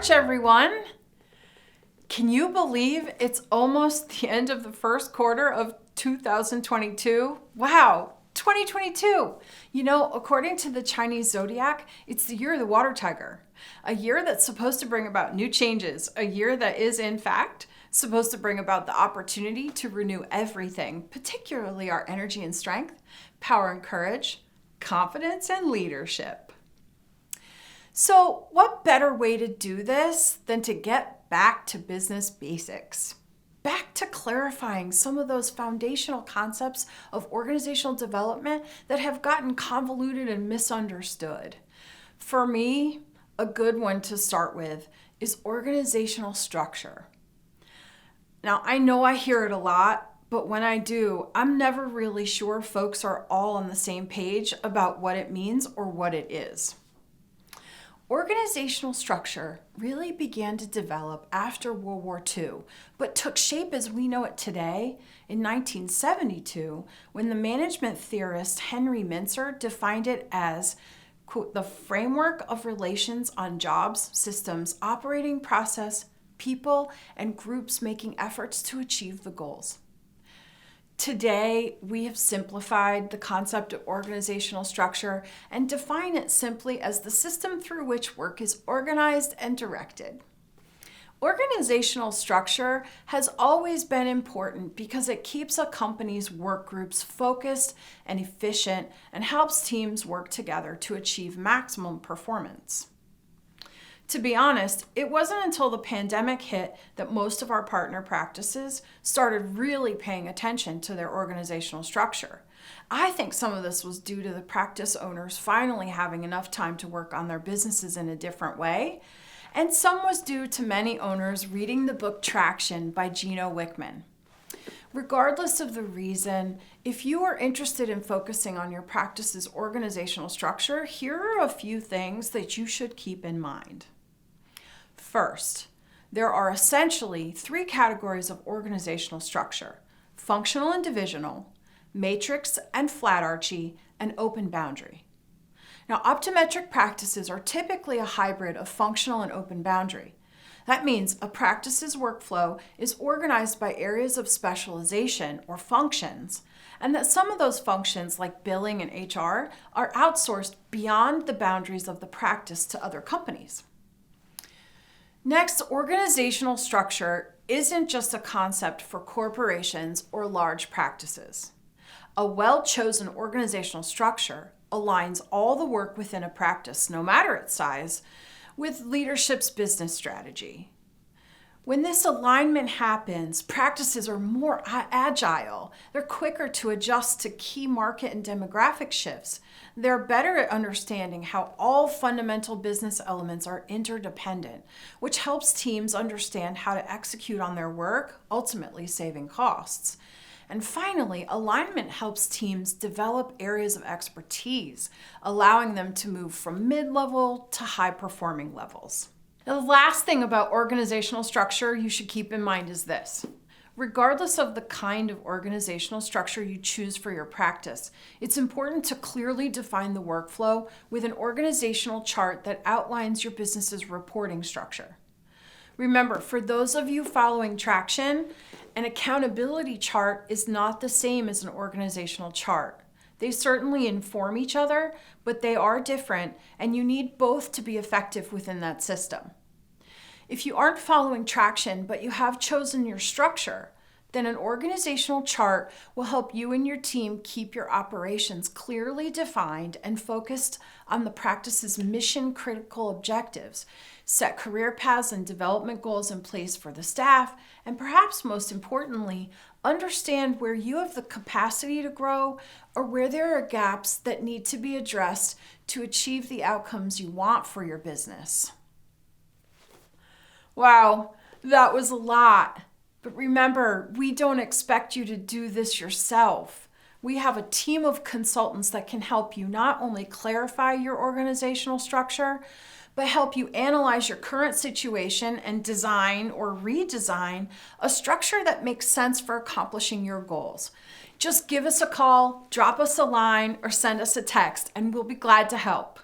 March, everyone. Can you believe it's almost the end of the first quarter of 2022? Wow, 2022. You know, according to the Chinese zodiac, it's the year of the water tiger. A year that's supposed to bring about new changes. A year that is, in fact, supposed to bring about the opportunity to renew everything, particularly our energy and strength, power and courage, confidence and leadership. So what better way to do this than to get back to business basics? Back to clarifying some of those foundational concepts of organizational development that have gotten convoluted and misunderstood. For me, a good one to start with is organizational structure. Now, I know I hear it a lot, but when I do, I'm never really sure folks are all on the same page about what it means or what it is. Organizational structure really began to develop after World War II, but took shape as we know it today in 1972 when the management theorist Henry Mintzer defined it as, quote, the framework of relations on jobs, systems, operating process, people, and groups making efforts to achieve the goals. Today, we have simplified the concept of organizational structure and define it simply as the system through which work is organized and directed. Organizational structure has always been important because it keeps a company's work groups focused and efficient and helps teams work together to achieve maximum performance. To be honest, it wasn't until the pandemic hit that most of our partner practices started really paying attention to their organizational structure. I think some of this was due to the practice owners finally having enough time to work on their businesses in a different way, and some was due to many owners reading the book Traction by Gino Wickman. Regardless of the reason, if you are interested in focusing on your practice's organizational structure, here are a few things that you should keep in mind. First, there are essentially three categories of organizational structure: functional and divisional, matrix and flat archy, and open boundary. Now, optometric practices are typically a hybrid of functional and open boundary. That means a practice's workflow is organized by areas of specialization or functions, and that some of those functions, like billing and HR, are outsourced beyond the boundaries of the practice to other companies. Next, organizational structure isn't just a concept for corporations or large practices. A well-chosen organizational structure aligns all the work within a practice, no matter its size, with leadership's business strategy. When this alignment happens, practices are more agile. They're quicker to adjust to key market and demographic shifts. They're better at understanding how all fundamental business elements are interdependent, which helps teams understand how to execute on their work, ultimately saving costs. And finally, alignment helps teams develop areas of expertise, allowing them to move from mid-level to high-performing levels. Now, the last thing about organizational structure you should keep in mind is this. Regardless of the kind of organizational structure you choose for your practice, it's important to clearly define the workflow with an organizational chart that outlines your business's reporting structure. Remember, for those of you following Traction, an accountability chart is not the same as an organizational chart. They certainly inform each other, but they are different, and you need both to be effective within that system. If you aren't following Traction, but you have chosen your structure, then an organizational chart will help you and your team keep your operations clearly defined and focused on the practice's mission-critical objectives, set career paths and development goals in place for the staff, and perhaps most importantly, understand where you have the capacity to grow or where there are gaps that need to be addressed to achieve the outcomes you want for your business. Wow, that was a lot. But remember, we don't expect you to do this yourself. We have a team of consultants that can help you not only clarify your organizational structure, but help you analyze your current situation and design or redesign a structure that makes sense for accomplishing your goals. Just give us a call, drop us a line, or send us a text, and we'll be glad to help.